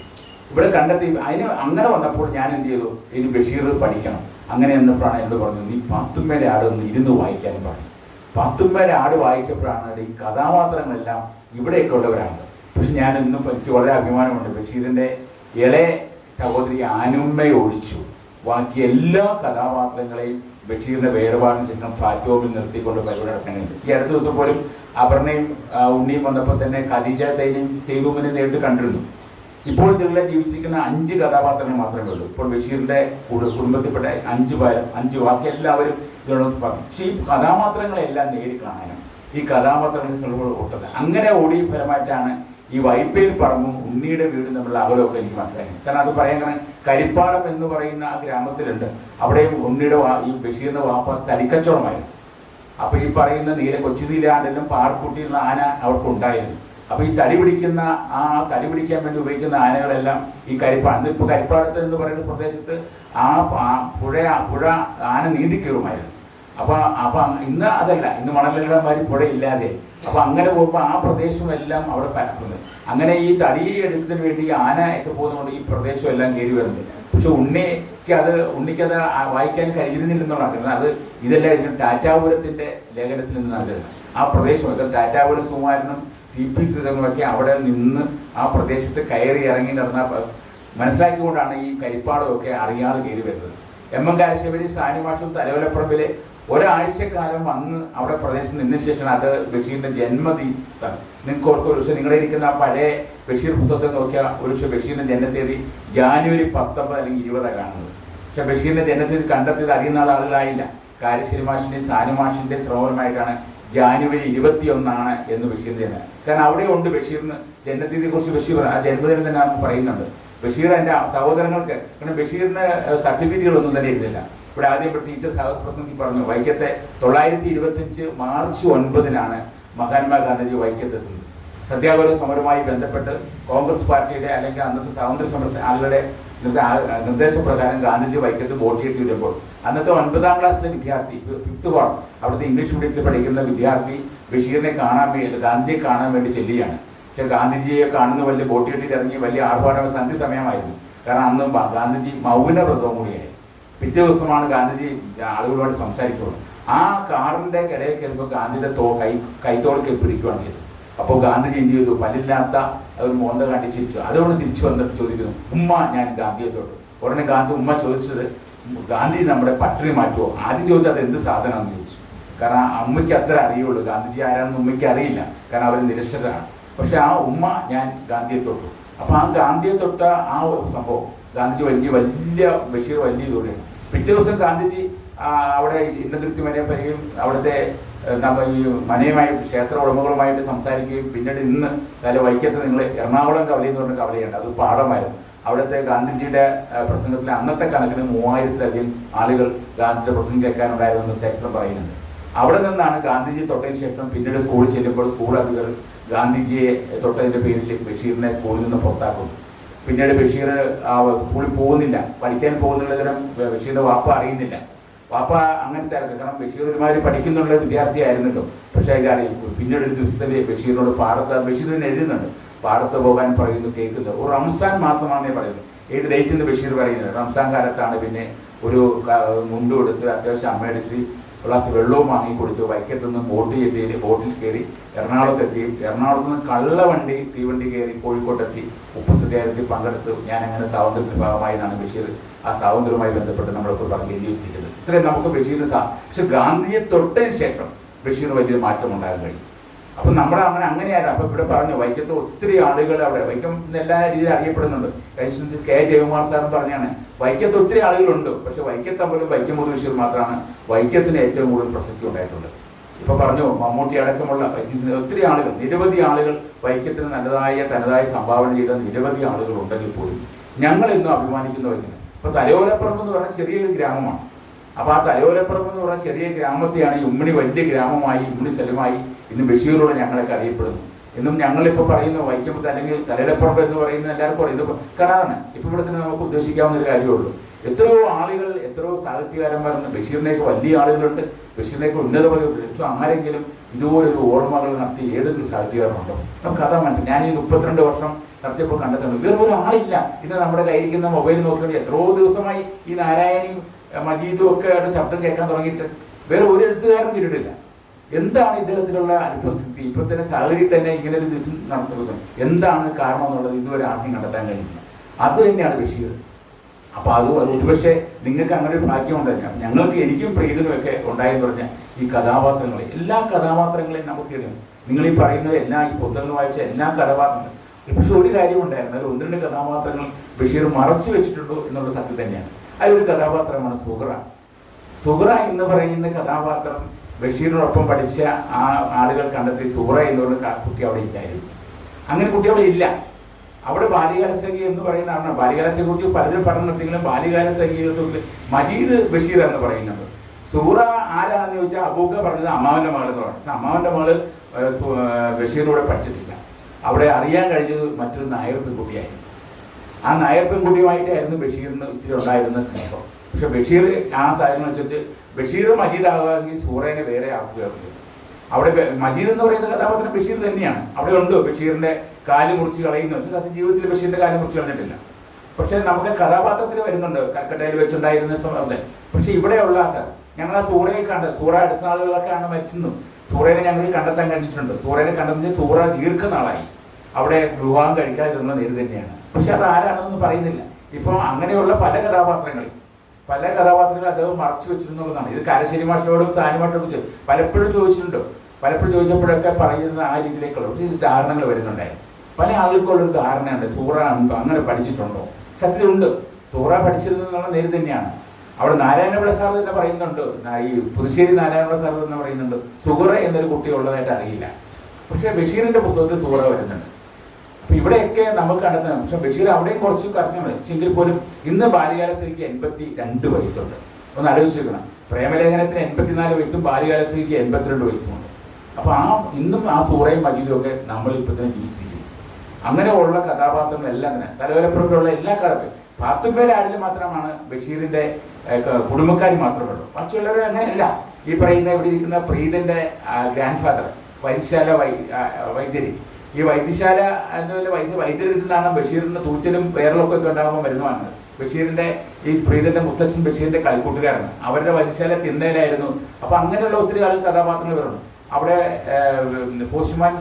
ഇവിടെ കണ്ടെത്തി അതിന് അങ്ങനെ വന്നപ്പോൾ ഞാൻ എന്ത് ചെയ്തു, ഇനി ബഷീർ പഠിക്കണം. അങ്ങനെ എന്നപ്പോഴാണ് എന്നോട് പറഞ്ഞത്, നീ പാത്തുമ്മേലെ ആട് ഒന്ന് ഇരുന്ന് വായിക്കാനും പറഞ്ഞു. പാത്തുമ്മേലെ ആട് വായിച്ചപ്പോഴാണ് ഈ കഥാപാത്രങ്ങളെല്ലാം ഇവിടെയൊക്കെ ഉള്ളവരാണ്. പക്ഷെ ഞാൻ ഇന്നും എനിക്ക് വളരെ അഭിമാനമുണ്ട്, ബഷീറിൻ്റെ ഇളയ സഹോദരി ആനുമ്മയെ ഒഴിച്ചു ബാക്കി എല്ലാ കഥാപാത്രങ്ങളെയും ബഷീറിൻ്റെ വേർപാടിന് ശേഷം ഫാറ്റോമിൽ നിർത്തിക്കൊണ്ട് പരിപാടി നടക്കാനുണ്ട്. ഈ അടുത്ത ദിവസം പോലും അപർണയും ഉണ്ണിയും വന്നപ്പോൾ തന്നെ ഖദീജ തൈനെയും സെയ്തുമിനെ നേരിട്ട് കണ്ടിരുന്നു. ഇപ്പോൾ ഇതിലുള്ള ജീവിച്ചിരിക്കുന്ന 5 കഥാപാത്രങ്ങൾ മാത്രമേ ഉള്ളൂ. ഇപ്പോൾ ബഷീറിൻ്റെ കുടുംബത്തിൽപ്പെട്ട 5 പേരും 5 ബാക്കി എല്ലാവരും ഇതിനോട് പറഞ്ഞു. പക്ഷേ ഈ കഥാപാത്രങ്ങളെല്ലാം നേരി കാണാനും ഈ കഥാപാത്രങ്ങൾ ഓട്ടത് അങ്ങനെ ഓടി ഫലമായിട്ടാണ് ഈ വൈപ്പയിൽ പറമ്പും ഉണ്ണിയുടെ വീടും തമ്മിലുള്ള അകലമൊക്കെ എനിക്ക് മനസ്സിലായി. കാരണം അത് പറയാൻ കാരണം കരിപ്പാടം എന്ന് പറയുന്ന ആ ഗ്രാമത്തിലുണ്ട്. അവിടെയും ഉണ്ണിയുടെ ഈ ബഷീറിൻ്റെ വാപ്പ തടിക്കച്ചവടമായിരുന്നു. അപ്പോൾ ഈ പറയുന്ന കൊച്ചി നീലാണ്ടിലും പാർക്കുട്ടിയുള്ള ആന അവർക്കുണ്ടായിരുന്നു. അപ്പോൾ ഈ തടി പിടിക്കാൻ വേണ്ടി ഉപയോഗിക്കുന്ന ആനകളെല്ലാം ഈ കരിപ്പാട് ഇപ്പോൾ കരിപ്പാടത്ത് എന്ന് പറയുന്ന പ്രദേശത്ത് ആ പുഴ ആന നീന്തി കയറുമായിരുന്നു. അപ്പോൾ ഇന്ന് അതല്ല, ഇന്ന് മണലെല്ലാമാതിരി പുഴയില്ലാതെ. അപ്പോൾ അങ്ങനെ പോകുമ്പോൾ ആ പ്രദേശമെല്ലാം അവിടെ പരക്കുന്നത്. അങ്ങനെ ഈ തടി എടുക്കുന്നതിന് വേണ്ടി ആനയൊക്കെ പോകുന്നതുകൊണ്ട് ഈ പ്രദേശം എല്ലാം കയറി വരുന്നുണ്ട്. പക്ഷെ ഉണ്ണിക്കത് വായിക്കാൻ കഴിഞ്ഞിരുന്നില്ലെന്നുള്ളതാണ്. അത് ഇതെല്ലാം ടാറ്റാപുരത്തിൻ്റെ ലേഖനത്തിൽ നിന്ന് നൽകുന്നത്. ആ പ്രദേശം ടാറ്റാപുരം സുകുമാരനും CP ശ്രീധരനുമൊക്കെ അവിടെ നിന്ന് ആ പ്രദേശത്ത് കയറി ഇറങ്ങി നടന്ന മനസ്സിലാക്കിക്കൊണ്ടാണ് ഈ കരിപ്പാടമൊക്കെ അറിയാതെ കയറി വരുന്നത്. M.M. കാരശ്ശേരി സാനിമാഷും തലവലപ്പുറമ്പിലെ ഒരാഴ്ചക്കാലം വന്ന് അവിടെ പ്രദേശത്ത് നിന്ന ശേഷം അത് ബഷീറിൻ്റെ ജന്മതീയതി. നിങ്ങൾക്ക് ഓർക്കും ഒരു പക്ഷേ നിങ്ങളുടെ ഇരിക്കുന്ന ആ പഴയ ബഷീർ പുസ്തകത്തിൽ നോക്കിയാൽ ഒരു പക്ഷേ ബഷീറിൻ്റെ ജന്മതീയതി ജാനുവരി 19 അല്ലെങ്കിൽ 20 കാണുന്നത്. പക്ഷെ ബഷീറിൻ്റെ ജന്മതീയതി കണ്ടെത്തിയത് അറിയുന്ന ആളുകളായില്ല. കാരശ്ശേരി മാഷിൻ്റെയും സാനിമാഷിൻ്റെയും ശ്രമമായിട്ടാണ് ജാനുവരി 21 എന്ന് ബഷീറിൻ്റെ ജന്മം. കാരണം അവിടെ ഉണ്ട് ബഷീറിന് ജന്മതീയതിയെക്കുറിച്ച് ബഷീർ ആ ജന്മദിനം തന്നെ പറയുന്നുണ്ട്. ബഷീർ എൻ്റെ സഹോദരങ്ങൾക്ക്, കാരണം ബഷീറിന് സർട്ടിഫിക്കറ്റുകളൊന്നും തന്നെ ഇരുന്നില്ല. ഇവിടെ ആദ്യം ടീച്ചർ പ്രസംഗി പറഞ്ഞു, വൈക്കത്തെ 925 മാർച്ച് 9 മഹാത്മാഗാന്ധിജി വൈക്കത്തെത്തുന്നത്. സത്യാഗ്രഹ സമരവുമായി ബന്ധപ്പെട്ട് കോൺഗ്രസ് പാർട്ടിയുടെ അല്ലെങ്കിൽ അന്നത്തെ സ്വാതന്ത്ര്യ സമര ആളുകളുടെ നിർദ്ദേശപ്രകാരം ഗാന്ധിജി വൈക്കത്ത് വോട്ടിയിട്ട് വരുമ്പോൾ അന്നത്തെ 9ാം ക്ലാസ്സിലെ വിദ്യാർത്ഥി 5th ഫോം അവിടുത്തെ ഇംഗ്ലീഷ് മീഡിയത്തിൽ പഠിക്കുന്ന വിദ്യാർത്ഥി ബഷീറിനെ ഗാന്ധിജിയെ കാണാൻ വേണ്ടി ചെല്ലുകയാണ്. പക്ഷേ ഗാന്ധിജിയെ കാണുന്ന വലിയ വോട്ടിയിട്ട് ഇറങ്ങി വലിയ ആർഭാടം സന്ധ്യ സമയമായിരുന്നു. കാരണം അന്ന് ഗാന്ധിജി മൗനവ്രതവും കൂടിയായി. പിറ്റേ ദിവസമാണ് ഗാന്ധിജി ആളുകളുമായിട്ട് സംസാരിക്കുന്നത്. ആ കാറിൻ്റെ ഇടയിൽ കയറുമ്പോൾ ഗാന്ധിയുടെ കൈത്തോളൊക്കെ പിടിക്കുകയാണ് ചെയ്തത്. അപ്പോൾ ഗാന്ധിജി എന്ത് ചെയ്തു, പല്ലില്ലാത്ത ഒരു മോന്ത കാട്ടി ചിരിച്ചു. അതുകൊണ്ട് തിരിച്ചു വന്നിട്ട് ചോദിക്കുന്നു, ഉമ്മ ഞാൻ ഗാന്ധിയെ തൊട്ടു. ഉടനെ ഉമ്മ ചോദിച്ചത്, ഗാന്ധിജി നമ്മുടെ പട്ടിണി മാറ്റുമോ? ആദ്യം ചോദിച്ചാൽ അത് എന്ത് സാധനമാണെന്ന് ചോദിച്ചു. കാരണം അമ്മയ്ക്ക് അത്ര അറിയുള്ളൂ, ഗാന്ധിജി ആരാണെന്ന് ഉമ്മയ്ക്ക് അറിയില്ല, കാരണം അവർ നിരക്ഷരരാണ്. പക്ഷെ ആ ഉമ്മ ഞാൻ ഗാന്ധിയെ തൊട്ടു. അപ്പോൾ ആ ഗാന്ധിയെ തൊട്ട ആ സംഭവം ഗാന്ധിജി വലിയ ബഷീർ വലിയ ഇതോടെയാണ്. പിറ്റേ ദിവസം ഗാന്ധിജി അവിടെ ഇന്നതിരുത്തി മനയും അവിടുത്തെ ഈ മനയുമായി ക്ഷേത്ര ഉടമകളുമായിട്ട് സംസാരിക്കുകയും പിന്നീട് ഇന്ന് വൈക്കത്ത് നിങ്ങൾ എറണാകുളം കവലി എന്ന് പറഞ്ഞ കവലയുണ്ട്, അത് പാഠമായിരുന്നു. അവിടുത്തെ ഗാന്ധിജിയുടെ പ്രസംഗത്തിൽ അന്നത്തെ കണക്കിന് 3000-ലധികം ആളുകൾ ഗാന്ധിജിയുടെ പ്രസംഗം കേൾക്കാനുണ്ടായിരുന്നു ചരിത്രം പറയുന്നുണ്ട്. അവിടെ നിന്നാണ് ഗാന്ധിജി തൊട്ടതിന് ശേഷം പിന്നീട് സ്കൂളിൽ ചെല്ലുമ്പോൾ സ്കൂൾ അധികൃതർ ഗാന്ധിജിയെ തൊട്ടതിൻ്റെ പേരിൽ ബഷീറിനെ സ്കൂളിൽ നിന്ന് പുറത്താക്കുന്നു. പിന്നീട് ബഷീർ സ്കൂളിൽ പോകുന്നില്ല, പഠിക്കാൻ പോകുന്നുള്ളതിനും ബഷീറിൻ്റെ വാപ്പ അറിയുന്നില്ല. വാപ്പ അങ്ങനെ കാരണം ബഷീർ ഒരുമാതിരി പഠിക്കുന്നുള്ള വിദ്യാർത്ഥിയായിരുന്നല്ലോ. പക്ഷേ അറിയും. പിന്നീട് ഒരു ദിവസത്തിൽ ബഷീറിനോട് ബഷീർ തന്നെ എഴുതുന്നുണ്ട്, പാടത്ത് പോകാൻ പറയുന്നു, കേൾക്കുന്നത് ഒരു റംസാൻ മാസമാണെന്നേ പറയുന്നു. ഏത് ഡേറ്റ് എന്ന് ബഷീർ പറയുന്നത് റംസാൻ കാലത്താണ്. പിന്നെ ഒരു മുണ്ട് കൊടുത്ത് അത്യാവശ്യം അമ്മയുടെ ഇച്ചിരി ഗ്ലാസ് വെള്ളവും വാങ്ങി കുടിച്ചു. വൈക്കത്ത് നിന്ന് ബോട്ടിൽ കയറി എറണാകുളത്തെത്തി. എറണാകുളത്ത് നിന്ന് കള്ളവണ്ടി തീവണ്ടി കയറി കോഴിക്കോട്ടെത്തി. ഉപ്പ് സത്യാഗ്രഹത്തിൽ പങ്കെടുത്തു. ഞാൻ അങ്ങനെ സ്വാതന്ത്ര്യത്തിൻ്റെ ഭാഗമായി എന്നാണ് ബഷീർ ആ സ്വാതന്ത്ര്യവുമായി ബന്ധപ്പെട്ട് നമ്മളിപ്പോൾ പറഞ്ഞ് ജീവിച്ചിരിക്കുന്നത്. ഇത്രയും നമുക്ക് ബഷീറിന് പക്ഷെ ഗാന്ധിയെ തൊട്ടതിന് ശേഷം ബഷീർ വലിയ മാറ്റം ഉണ്ടാകാൻ കഴിയും. അപ്പം നമ്മുടെ അങ്ങനെയായിരുന്നു. അപ്പം ഇവിടെ പറഞ്ഞു വൈക്കത്ത് ഒത്തിരി ആളുകൾ അവിടെ വൈക്കം എല്ലാ രീതിയിൽ അറിയപ്പെടുന്നുണ്ട്. കഴിഞ്ഞ കെ ജയകുമാർ സാറും പറഞ്ഞാണ് വൈക്കത്ത് ഒത്തിരി ആളുകളുണ്ട്, പക്ഷെ വൈക്കത്ത് അമ്പലം വൈക്കം മുഹമ്മദ് ബഷീർ മാത്രമാണ് വൈക്കത്തിന് ഏറ്റവും കൂടുതൽ പ്രശസ്തി ഉണ്ടായിട്ടുള്ളത്. ഇപ്പൊ പറഞ്ഞു മമ്മൂട്ടി അടക്കമുള്ള ഒത്തിരി ആളുകൾ, നിരവധി ആളുകൾ വൈക്കത്തിന് തനതായ സംഭാവന ചെയ്ത നിരവധി ആളുകൾ ഉണ്ടെങ്കിൽ പോലും ഞങ്ങൾ ഇന്നും അഭിമാനിക്കുന്ന വൈക്കം. ഇപ്പൊ തലയോലപ്പുറം എന്ന് പറഞ്ഞാൽ ചെറിയൊരു ഗ്രാമമാണ്. അപ്പോൾ ആ തലയോലപ്പുറം എന്ന് പറഞ്ഞാൽ ചെറിയ ഗ്രാമത്തെയാണ് ഈ ഉമ്മണി വലിയ ഗ്രാമമായി ഉമ്മണി സ്ഥലമായി ഇന്ന് ബഷീറിലൂടെ ഞങ്ങളൊക്കെ അറിയപ്പെടുന്നു. ഇന്നും ഞങ്ങളിപ്പോൾ പറയുന്ന വൈക്കമ്പത്ത് അല്ലെങ്കിൽ തലയോലപ്പുറം എന്ന് പറയുന്നത് എല്ലാവർക്കും അറിയുന്നത് കരാറാണ്. ഇപ്പോൾ ഇവിടെ തന്നെ നമുക്ക് ഉദ്ദേശിക്കാവുന്ന ഒരു കാര്യമുള്ളൂ. എത്രയോ ആളുകൾ, എത്രയോ സാഹിത്യകാരന്മാർ ബഷീറിനേക്ക് വലിയ ആളുകളുണ്ട്, ബഷീറിനേക്ക് ഉന്നത പദവികളുണ്ട്. ആരെങ്കിലും ഇതുപോലൊരു ഓർമ്മകൾ നടത്തി ഏതെങ്കിലും സാഹിത്യകാരനുണ്ടോ? നമുക്ക് അതാ മനസ്സിലായി. ഞാൻ ഈ 32 വർഷം നടത്തിയപ്പോൾ കണ്ടെത്തുന്നത് വേറെ ഒരു ആളില്ല. ഇത് നമ്മുടെ കയ്യിരിക്കുന്ന മൊബൈൽ നോക്കിയാൽ എത്രയോ ദിവസമായി ഈ നാരായണിയും മജീദും ഒക്കെ ശബ്ദം കേൾക്കാൻ തുടങ്ങിയിട്ട് വേറെ ഒരു എഴുത്തുകാരനും കിട്ടിയിട്ടില്ല. എന്താണ് ഇദ്ദേഹത്തിലുള്ള അനുപ്രസിദ്ധി? ഇപ്പോൾ തന്നെ സാഹചര്യം തന്നെ ഇങ്ങനെ ഒരു ദിവസം നടത്തുന്നത് എന്താണ് കാരണം എന്നുള്ളത് ഇതുവരെ ആർക്കും കണ്ടെത്താൻ കഴിയില്ല. അത് തന്നെയാണ് ബഷീർ. അപ്പോൾ അത് ഒരുപക്ഷെ നിങ്ങൾക്ക് അങ്ങനെ ഒരു ഭാഗ്യം ഉണ്ടായിരിക്കാം. ഞങ്ങൾക്ക് എനിക്കും പ്രീതനും ഒക്കെ ഉണ്ടായെന്ന് പറഞ്ഞാൽ ഈ കഥാപാത്രങ്ങളെ എല്ലാ കഥാപാത്രങ്ങളെയും നമുക്ക് ഇടും. നിങ്ങൾ ഈ പറയുന്നത് ഈ പുസ്തകങ്ങൾ വായിച്ച എല്ലാ കഥാപാത്രങ്ങളും. പക്ഷെ ഒരു കാര്യം ഉണ്ടായിരുന്നു, അതിൽ 1-2 കഥാപാത്രങ്ങൾ ബഷീർ മറച്ചു വെച്ചിട്ടുണ്ടോ എന്നുള്ള സത്യം തന്നെയാണ്. അതിലൊരു കഥാപാത്രമാണ് സുഹറ എന്ന് പറയുന്ന കഥാപാത്രം ബഷീറിനൊപ്പം പഠിച്ച ആ ആളുകൾ കണ്ടെത്തി സുഹറ എന്ന് പറയുന്ന കുട്ടി അവിടെ ഇല്ലായിരുന്നു. അങ്ങനെ കുട്ടി അവിടെ ഇല്ല. അവിടെ ബാല്യകാലസഖി എന്ന് പറയുന്ന ബാല്യകാലസഖിയെ കുറിച്ച് പലരും പഠനം നടത്തിയെങ്കിലും ബാല്യകാലസഖിയിൽ മജീദ് ബഷീർ എന്ന് പറയുന്നുണ്ട്. സുഹറ ആരാണെന്ന് ചോദിച്ചാൽ അബൂക്ക പറഞ്ഞത് അമ്മാവൻ്റെ മകൾ എന്ന് പറഞ്ഞു. അമ്മാവൻ്റെ മകൾ ബഷീറിലൂടെ പഠിച്ചിട്ടില്ല. അവിടെ അറിയാൻ കഴിഞ്ഞത് മറ്റൊരു നായർ പെൺകുട്ടിയായിരുന്നു. ആ നായർ പെൺകുട്ടിയുമായിട്ടായിരുന്നു ബഷീറിന് ഇച്ചിരി ഉണ്ടായിരുന്ന സ്നേഹം. പക്ഷെ ബഷീർ ആ സാഹചര്യം വെച്ചിട്ട് ബഷീർ മജീദ് ആകുകയാണെങ്കിൽ സൂറേനെ വേറെ ആക്കുകയായിരുന്നു. അവിടെ മജീദ് എന്ന് പറയുന്ന കഥാപാത്രം ബഷീർ തന്നെയാണ്. അവിടെ ഉണ്ട് ബഷീറിന്റെ കാല് മുറിച്ച് കളയുന്നു. പക്ഷെ സത്യ ജീവിതത്തിൽ ബഷീറിന്റെ കാല് മുറിച്ച് കളഞ്ഞിട്ടില്ല. പക്ഷെ നമുക്ക് കഥാപാത്രത്തിൽ വരുന്നുണ്ട് കൽക്കട്ടയിൽ വെച്ചുണ്ടായിരുന്ന സമയത്ത്. പക്ഷെ ഇവിടെയുള്ള ഞങ്ങൾ ആ സൂറയെ സൂറ അടുത്ത നാളുകളൊക്കെയാണ് മരിച്ചെന്നും സൂറേനെ ഞങ്ങൾക്ക് കണ്ടെത്താൻ കഴിഞ്ഞിട്ടുണ്ട്. സൂറേനെ കണ്ടെത്തുന്ന സൂറ ദീർഘനാളായി അവിടെ വിവാഹം കഴിക്കാതിരുന്ന നേര് തന്നെയാണ്. പക്ഷെ അത് ആരാണെന്നൊന്നും പറയുന്നില്ല. ഇപ്പോൾ അങ്ങനെയുള്ള പല കഥാപാത്രങ്ങളും അദ്ദേഹം മറച്ചു വെച്ചിരുന്നുള്ളതാണ്. ഇത് കരശ്ശേരി മാഷിനോടും സാനി മാഷിനോടും പലപ്പോഴും ചോദിച്ചിട്ടുണ്ട്. പലപ്പോഴും ചോദിച്ചപ്പോഴൊക്കെ പറയുന്നത് ആ രീതിയിലേക്കുള്ള ധാരണകൾ വരുന്നുണ്ടായിരുന്നു. പല ആളുകൾക്കുള്ളൊരു ധാരണയുണ്ട് സൂറ അങ്ങനെ പഠിച്ചിട്ടുണ്ടോ? സത്യമുണ്ട്, സൂറ പഠിച്ചിരുന്നുള്ള നേര് തന്നെയാണ്. അവിടെ നാരായണപിള്ള സാർ തന്നെ പറയുന്നുണ്ട്, ഈ പുതുശ്ശേരി നാരായണപിള്ള സാർ തന്നെ പറയുന്നുണ്ട് സുഹറ എന്നൊരു കുട്ടി ഉള്ളതായിട്ട് അറിയില്ല. പക്ഷേ ബഷീറിന്റെ പുസ്തകത്തിൽ സൂറ വരുന്നുണ്ട്. അപ്പൊ ഇവിടെയൊക്കെ നമുക്ക് കണ്ടെത്തണം. പക്ഷെ ബഷീർ അവിടെയും കുറച്ച് കർശനമാണ്. പക്ഷെ എങ്കിൽ പോലും ഇന്ന് ബാല്യകാലസഖിക്ക് 82 വയസ്സുണ്ട്. ഒന്ന് ആലോചിച്ചിരിക്കണം. പ്രേമലേഖനത്തിന് 84 വയസ്സും ബാല്യകാലസഖിക്ക് 82 വയസ്സുമുണ്ട്. അപ്പൊ ഇന്നും ആ സൂറയും മജീദും ഒക്കെ നമ്മൾ ഇപ്പൊ തന്നെ ജീവിച്ചിരിക്കുന്നു. അങ്ങനെയുള്ള കഥാപാത്രങ്ങളെല്ലാം തന്നെ തലവരപ്പുറത്തുള്ള എല്ലാ പാത്തുമ്മയുടെ ആരിൽ മാത്രമാണ് ബഷീറിന്റെ കുടുംബക്കാരി മാത്രമേ ഉള്ളൂ. ബാക്കിയുള്ളവർ അങ്ങനെയല്ല. ഈ പറയുന്ന ഇവിടെ ഇരിക്കുന്ന പ്രീതന്റെ ഗ്രാൻഡ് ഫാദർ വൈദ്യശാല വൈദ്യര്, ഈ വൈദ്യശാല എന്ന വൈദ്യരിൽ നിന്നാണ് ബഷീറിന്റെ തൂറ്റലും വേറെളൊക്കെ ഉണ്ടാകുമ്പോൾ വരുന്നതാണ്. ബഷീറിന്റെ ഈ പ്രീതന്റെ മുത്തശ്ശൻ ബഷീറിന്റെ കളിക്കൂട്ടുകാരാണ്. അവരുടെ വൈദ്യശാല തിണ്ണയിലായിരുന്നു. അപ്പൊ അങ്ങനെയുള്ള ഒത്തിരി കഥാപാത്രങ്ങൾ വരുന്നു. അവിടെ പോസ്റ്റ്മാൻ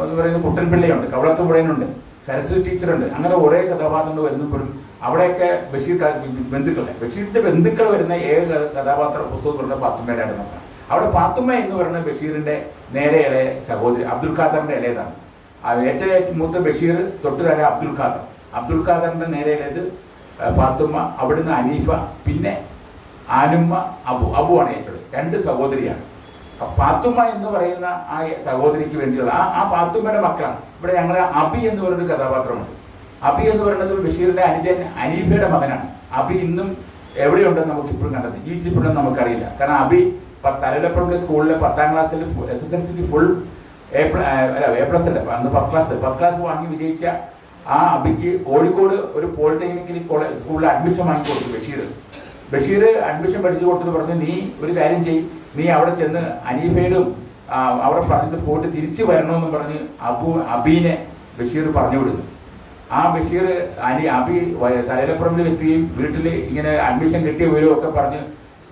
എന്ന് പറയുന്ന കുട്ടൻപിള്ളയുണ്ട്, കവളത്തുപുഴയനുണ്ട്, സരസ്വതി ടീച്ചറുണ്ട്. അങ്ങനെ കുറേ കഥാപാത്രങ്ങൾ വരുന്നപ്പോഴും അവിടെയൊക്കെ ബഷീറിന്റെ ബന്ധുക്കൾ വരുന്ന ഏക കഥാപാത്ര പുസ്തകങ്ങളുടെ പാത്തുമ്മയുടെ മാത്രമാണ്. അവിടെ പാത്തുമ്മ എന്ന് പറയുന്ന ബഷീറിന്റെ നേരെ ഇളയ സഹോദരി അബ്ദുൽ ഖാദറിന്റെ ഇളയതാണ്. ഏറ്റവും മൂത്ത ബഷീർ തൊട്ടുകാര അബ്ദുൽ ഖാദറിന്റെ നേരെ ഇളയത് പാത്തുമ്മ, അവിടുന്ന് അനീഫ, പിന്നെ ആനുമ്മ, അബുവാണ് ഏറ്റവും 2 സഹോദരിയാണ്. പാത്തുമ്മ എന്ന് പറയുന്ന ആ സഹോദരിക്ക് വേണ്ടിയുള്ള ആ പാത്തുമ്മയുടെ മക്കളാണ്. ഇവിടെ ഞങ്ങൾ അബി എന്ന് പറയുന്ന കഥാപാത്രമുണ്ട്. അബി എന്ന് പറയുന്നത് ബഷീറിന്റെ അനുജൻ അനീഫയുടെ മകനാണ്. അബി ഇന്നും എവിടെയുണ്ടെന്ന് നമുക്ക് ഇപ്പോഴും കണ്ടെത്തി ജീവിച്ചിട്ടുണ്ടെന്ന് നമുക്കറിയില്ല. കാരണം അബി തലയിലപ്പുറത്തെ സ്കൂളിലെ 10ാം ക്ലാസ്സിൽ SSLCക്ക് ഫുൾ A+ അല്ല, അന്ന് ഫസ്റ്റ് ക്ലാസ് വാങ്ങി വിജയിച്ച ആ അബിക്ക് കോഴിക്കോട് ഒരു പോളിടെക്നിക്കൽ സ്കൂളിൽ അഡ്മിഷൻ വാങ്ങി കൊടുത്തു ബഷീർ അഡ്മിഷൻ പഠിച്ചു കൊടുത്തിട്ട് പറഞ്ഞു, നീ ഒരു കാര്യം ചെയ്യും, നീ അവിടെ ചെന്ന് അനീഫയോടും അവിടെ പറഞ്ഞിട്ട് പോയിട്ട് തിരിച്ചു വരണമെന്നും പറഞ്ഞ് അബീനെ ബഷീർ പറഞ്ഞു വിടുന്നു. ആ ബഷീർ അബി തലയിലപ്പുറമിൽ എത്തുകയും വീട്ടിൽ ഇങ്ങനെ അഡ്മിഷൻ കിട്ടിയ വിവരമൊക്കെ പറഞ്ഞ്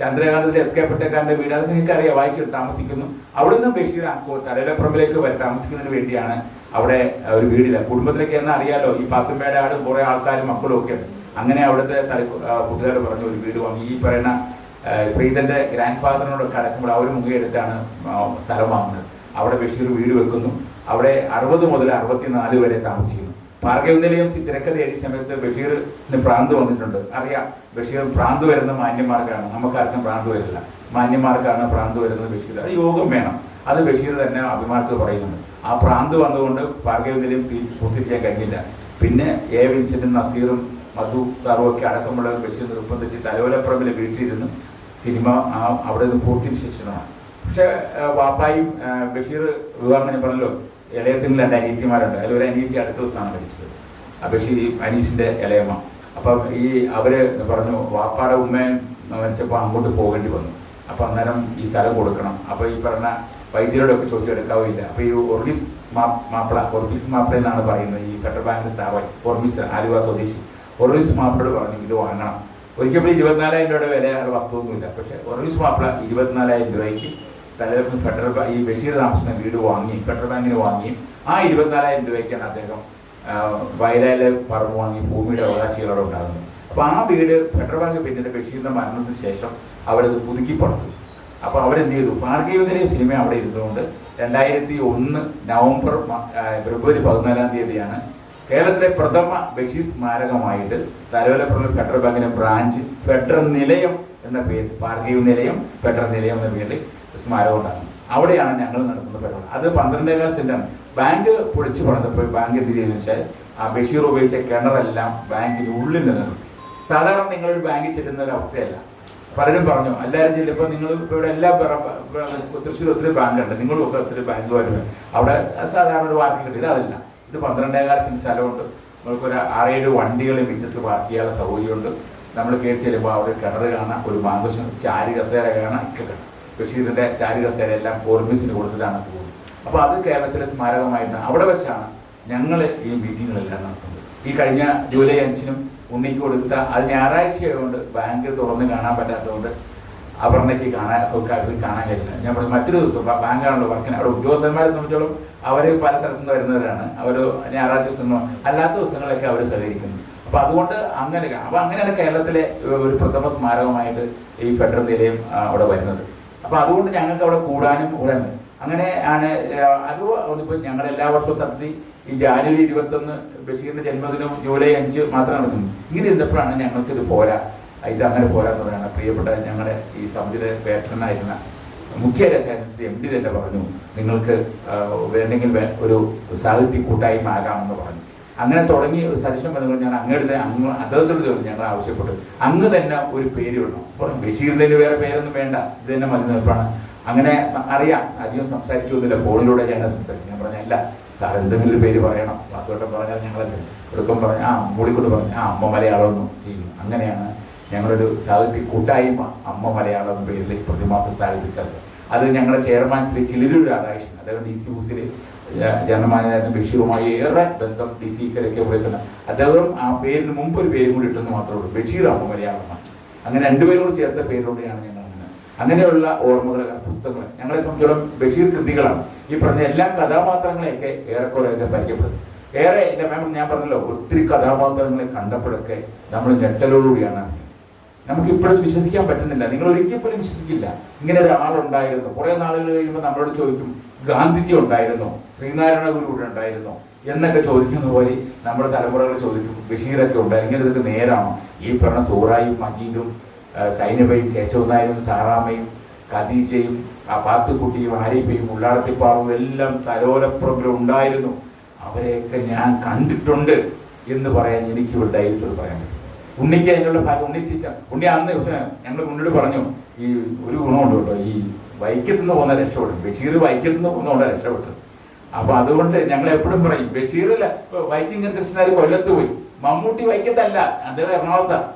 ചന്ദ്രകാന്തത്തിൽ എസ്.കെ. പൊറ്റക്കാരൻ്റെ വീട്, അത് നിങ്ങൾക്ക് അറിയാം, വായിച്ചിട്ട് താമസിക്കുന്നു. അവിടെ നിന്ന് ബഷീർ തലയിലപ്പുറമ്പിലേക്ക് താമസിക്കുന്നതിന് വേണ്ടിയാണ് അവിടെ ഒരു വീടില്ല. കുടുംബത്തിലേക്ക് എന്നാൽ അറിയാലോ, ഈ പാത്തുമ്മയുടെ ആടും കുറേ ആൾക്കാരും മക്കളും ഒക്കെ ഉണ്ട്. അങ്ങനെ അവിടുത്തെ കൂട്ടുകാർ പറഞ്ഞു ഒരു വീട് വാങ്ങി. ഈ പറയുന്ന പ്രീതൻ്റെ ഗ്രാൻഡ് ഫാദറിനോടൊക്കെ അടക്കുമ്പോൾ അവർ മുഖയെടുത്താണ് സ്ഥലം വാങ്ങുന്നത്. അവിടെ ബഷീർ വീട് വെക്കുന്നു. അവിടെ 60 മുതൽ 64 വരെ താമസിക്കുന്നു. ഭാർഗവ നിലയം തിരക്കഥ എഴുതിയ സമയത്ത് ബഷീറിന് ഭ്രാന്ത് വന്നിട്ടുണ്ട്. അറിയാം, ബഷീർ ഭ്രാന്ത് വരുന്ന മാന്യന്മാർക്കാണ്, നമുക്കാർക്കും ഭ്രാന്ത് വരില്ല. മാന്യന്മാർക്കാണ് ഭ്രാന്ത് വരുന്നത് ബഷീർ. അത് യോഗം വേണം, അത് ബഷീർ തന്നെ അഭിമാനത്തിൽ പറയുന്നുണ്ട്. ആ ഭ്രാന്ത് വന്നുകൊണ്ട് ഭാർഗവ നിലയം പൂർത്തിക്കാൻ കഴിഞ്ഞില്ല. പിന്നെ എ വിൻസെന്റും നസീറും മധു സാറും ഒക്കെ അടക്കമുള്ള ബഷീർ നിർബന്ധിച്ച് തലയോലപ്പുറമിലെ വീട്ടിലിരുന്ന് സിനിമ അവിടെ നിന്ന് പൂർത്തീകരിച്ച ശേഷമാണ്. പക്ഷെ വാപ്പായും ബഷീർ വിവാഹം പറഞ്ഞല്ലോ, ഇളയത്തിൽ 2 അനിയത്തിമാരുണ്ട്. അതിലൊരു അനിയത്തി അടുത്ത ദിവസമാണ് മരിച്ചത്, ബഷീർ അനീസിൻ്റെ ഇളയമ്മ. അപ്പം അവർ പറഞ്ഞു വാപ്പാടെ ഉമ്മയെ മരിച്ചപ്പോൾ അങ്ങോട്ട് പോകേണ്ടി വന്നു. അപ്പോൾ അന്നേരം ഈ സ്ഥലം കൊടുക്കണം. അപ്പോൾ ഈ പറഞ്ഞ വൈദ്യരോടൊക്കെ ചോദിച്ചെടുക്കാവില്ല. അപ്പോൾ ഈ ഒർഗീസ് മാപ്പിള എന്നാണ് പറയുന്നത്, ഈ ഫെഡറൽ ബാങ്കിൻ്റെ സ്ഥാപനം ഓർഗീസ്, ആലുവ സ്വദേശി ഒർഗീസ് മാപ്പിളയോട് പറഞ്ഞു ഇത് വാങ്ങണം. ഒരിക്കലും 24,000 രൂപയുടെ വില വസ്തുവൊന്നുമില്ല. പക്ഷേ ഒർഗീസ് മാപ്പിള 24,000 രൂപയ്ക്ക് ഫെഡറൽ ഈ ബഷീർ താമസിക്കുന്ന വീട് വാങ്ങി, ഫെഡറൽ ബാങ്കിന് വാങ്ങി. ആ 24,000 രൂപയ്ക്കാണ് അദ്ദേഹം വയലായിലെ പറമ്പ് വാങ്ങി ഭൂമിയുടെ അവകാശികളോട് ഉണ്ടാകുന്നത്. അപ്പോൾ ആ വീട് ഫെഡറൽ ബാങ്ക് പിന്നീട് ബഷീറിൻ്റെ മരണത്തിന് ശേഷം അവരത് പുതുക്കി പണിതു. അപ്പോൾ അവരെന്ത് ചെയ്തു, ഭാർഗവ നിലയം സിനിമ അവിടെ ഇരുന്നുകൊണ്ട് 2001 ഫെബ്രുവരി 14-ാം തീയതിയാണ് കേരളത്തിലെ പ്രഥമ ബഷീർ സ്മാരകമായിട്ട് തലയോലപ്പുറം ഫെഡറൽ ബാങ്കിൻ്റെ ബ്രാഞ്ച് ഫെഡറൽ നിലയം എന്ന പേര്, ഭാർഗവ നിലയം ഫെഡറൽ നിലയം എന്ന പേരിൽ സ്മാരകം ഉണ്ടാകും. അവിടെയാണ് ഞങ്ങൾ നടത്തുന്ന പരിപാടി. അത് 12.25 സെന്റാണ്. ബാങ്ക് പൊളിച്ചു പണിതപ്പോൾ ബാങ്ക് എന്ത് ചെയ്തെന്ന് വെച്ചാൽ ആ ബഷീർ ഉപയോഗിച്ച കിണറെല്ലാം ബാങ്കിനുള്ളിൽ നിലനിർത്തി. സാധാരണ നിങ്ങളൊരു ബാങ്കിൽ ചെല്ലുന്ന ഒരു അവസ്ഥയല്ല. പലരും പറഞ്ഞു, എല്ലാവരും ചെല്ലുമ്പോൾ നിങ്ങൾ ഇപ്പോൾ ഇവിടെ എല്ലാ തൃശ്ശൂർ ഒത്തിരി ബാങ്കുണ്ട്, നിങ്ങളും ഒക്കെ ഒത്തിരി ബാങ്ക് വരുന്നത് അവിടെ സാധാരണ ഒരു പാർക്ക് കിട്ടില്ല. അതല്ല, ഇത് 12.25 സെന്റ് സ്ഥലമുണ്ട്. നമുക്കൊരു 6-7 വണ്ടികൾ മുറ്റത്ത് പാർക്ക് ചെയ്യാനുള്ള സൗകര്യമുണ്ട്. നമ്മൾ കയറി ചെല്ലുമ്പോൾ അവിടെ കിണർ കാണാം, ഒരു മാങ്കോശം ചാരി കസേര കാണാം, ഒക്കെ കാണാം. ബഷീറിൻ്റെ ചാരി കസേര എല്ലാം ഓർമ്മിസിന് കൊടുത്തിട്ടാണ് പോകുന്നത്. അപ്പോൾ അത് കേരളത്തിലെ സ്മാരകമായിരുന്നു. അവിടെ വെച്ചാണ് ഞങ്ങൾ ഈ മീറ്റിങ്ങുകളെല്ലാം നടത്തുന്നത്. ഈ കഴിഞ്ഞ ജൂലൈ 5-നും ഉണ്ണിക്ക് കൊടുത്ത അത് ഞായറാഴ്ചയായതുകൊണ്ട് ബാങ്ക് തുറന്ന് കാണാൻ പറ്റാത്തതുകൊണ്ട് അപർണയ്ക്ക് കാണാൻ കഴിയില്ല. ഞാൻ പറഞ്ഞു മറ്റൊരു ദിവസം ബാങ്കാണല്ലോ വർക്കിന്. അവിടെ ഉദ്യോഗസ്ഥന്മാരെ സംബന്ധിച്ചോളം അവർ പല സ്ഥലത്തുനിന്ന് വരുന്നവരാണ്. അവർ ഞായറാഴ്ച ദിവസങ്ങൾ അല്ലാത്ത ദിവസങ്ങളൊക്കെ അവർ സഹകരിക്കുന്നു. അപ്പോൾ അതുകൊണ്ട് അങ്ങനെയാണ് കേരളത്തിലെ ഒരു പ്രഥമ സ്മാരകമായിട്ട് ഈ ഫെഡറൽ നിലയം അവിടെ വരുന്നത്. അപ്പോൾ അതുകൊണ്ട് ഞങ്ങൾക്ക് അവിടെ കൂടാനും കൂടെ അങ്ങനെ ആണ്. അത് ഇപ്പോൾ ഞങ്ങൾ എല്ലാ വർഷവും സത്യത്തിൽ ഈ ജാനുവരി 21 ബഷീറിൻ്റെ ജന്മദിനം ജൂലൈ 5 മാത്രം നടത്തുന്നു. ഇങ്ങനെ ഇരുന്നപ്പോഴാണ് ഞങ്ങൾക്കിത് പോരാ, ഇത് അങ്ങനെ പോരാന്ന് പറയുകയാണ്. പ്രിയപ്പെട്ട ഞങ്ങളുടെ ഈ സമിതിയുടെ പേട്രനായിരുന്ന മുഖ്യ രചയിതാവ് MD തന്നെ പറഞ്ഞു, നിങ്ങൾക്ക് വേണ്ടെങ്കിൽ ഒരു സാഹിത്യ കൂട്ടായ്മ ആകാമെന്ന് പറഞ്ഞു. അങ്ങനെ തുടങ്ങി ഒരു സജഷൻ വന്നു. ഞാൻ അദ്ദേഹത്തോട് ചോദിച്ചു, ഞങ്ങൾ ആവശ്യപ്പെട്ടു അങ്ങ് തന്നെ ഒരു പേര് വിടണം. പറഞ്ഞു ബഷീറിൻ്റെ വേറെ പേരൊന്നും വേണ്ട, ഇത് തന്നെ മതി നിൽപ്പാണ്. അങ്ങനെ അറിയാം, അധികം സംസാരിക്കൊന്നുമില്ല, ഫോണിലൂടെ ഞാൻ സംസാരിക്കും. ഞാൻ പറഞ്ഞല്ല സാർ എന്തെങ്കിലും ഒരു പേര് പറയണം. വാസുവേട്ടൻ പറഞ്ഞാൽ ഞങ്ങളെ എടുക്കും പറഞ്ഞു, മൂളിക്കൊണ്ട് പറഞ്ഞു അമ്മ മലയാളമൊന്നും ചെയ്യുന്നു. അങ്ങനെയാണ് ഞങ്ങളൊരു സാഹിത്യ കൂട്ടായ്മ അമ്മ മലയാളം എന്ന പേരിൽ പ്രതിമാസം സ്ഥാപിച്ചത്. അത് ഞങ്ങളുടെ ചെയർമാൻ ശ്രീ കിളിരൂർ രാധാകൃഷ്ണൻ, അദ്ദേഹം DC ഹൗസിൽ ജനമാനായിരുന്നു. ബഷീറുമായി ഏറെ ബന്ധം DC-ക്കരൊക്കെ വിളിക്കുന്ന അദ്ദേഹം ആ പേരിന് മുമ്പ് ഒരു പേരും കൂടി ഇട്ടെന്ന് മാത്രമേ ഉള്ളൂ, ബഷീർ അമ്മ മലയാളമാണ്. അങ്ങനെ 2 പേരും കൂടി ചേർത്ത പേരിലൂടെയാണ് ഞങ്ങൾ അങ്ങനെയുള്ള ഓർമ്മകൾ, പുസ്തകങ്ങൾ ഞങ്ങളെ സംബന്ധിച്ചോളം ബഷീർ കൃതികളാണ്. ഈ പറഞ്ഞ എല്ലാ കഥാപാത്രങ്ങളെയൊക്കെ ഏറെക്കുറെയൊക്കെ പരിചയപ്പെടുന്നത്. ഏറെ ഞാൻ പറഞ്ഞല്ലോ, ഒത്തിരി കഥാപാത്രങ്ങളെ കണ്ടപ്പോഴൊക്കെ നമ്മൾ ഞെട്ടലോടുകൂടിയാണ്. നമുക്കിപ്പോഴത് വിശ്വസിക്കാൻ പറ്റുന്നില്ല. നിങ്ങൾ ഒരിക്കൽ പോലും വിശ്വസിക്കില്ല ഇങ്ങനെ ഒരാളുണ്ടായിരുന്നു. കുറേ നാളുകൾ കഴിയുമ്പോൾ നമ്മളോട് ചോദിക്കും, ഗാന്ധിജി ഉണ്ടായിരുന്നോ, ശ്രീനാരായണ ഗുരു ഇവിടെ ഉണ്ടായിരുന്നോ എന്നൊക്കെ ചോദിക്കുന്ന പോലെ നമ്മുടെ തലമുറകൾ ചോദിക്കും, ബഷീറൊക്കെ ഉണ്ടായിരുന്നു. ഇങ്ങനെ ഇതൊക്കെ നേരാണോ? ഈ പറഞ്ഞ സൂറായും മജീദും സൈനബയും കേശവ നായരും സാറാമയും ഖദീജയും പാത്തുക്കുട്ടിയും ആരിഫയും ഉള്ളാടത്തിപ്പാറും എല്ലാം തലോലപ്പുറമിലും ഉണ്ടായിരുന്നു. അവരെയൊക്കെ ഞാൻ കണ്ടിട്ടുണ്ട് എന്ന് പറയാൻ എനിക്ക് ഇവിടെ ധൈര്യത്തോട് പറയാൻ പറ്റും. ഉണ്ണിക്ക് അതിനുള്ള ഭാഗ്യം. ഉണ്ണി അന്ന് ഞങ്ങൾ മുന്നോട്ട് പറഞ്ഞു, ഈ ഒരു ഗുണമുണ്ട് കേട്ടോ, ഈ വൈക്കത്തുനിന്ന് പോകുന്ന രക്ഷപ്പെടും. ബഷീർ വൈക്കത്തുനിന്ന് പോകുന്നതുകൊണ്ട് രക്ഷപ്പെട്ടത്. അപ്പോൾ അതുകൊണ്ട് ഞങ്ങൾ എപ്പോഴും പറയും, ബഷീറില്ല വൈക്കം കൃഷ്ണനാർ കൊല്ലത്ത് പോയി, മമ്മൂട്ടി വൈക്കത്തല്ല, അദ്ദേഹം എറണാകുളത്താണ്.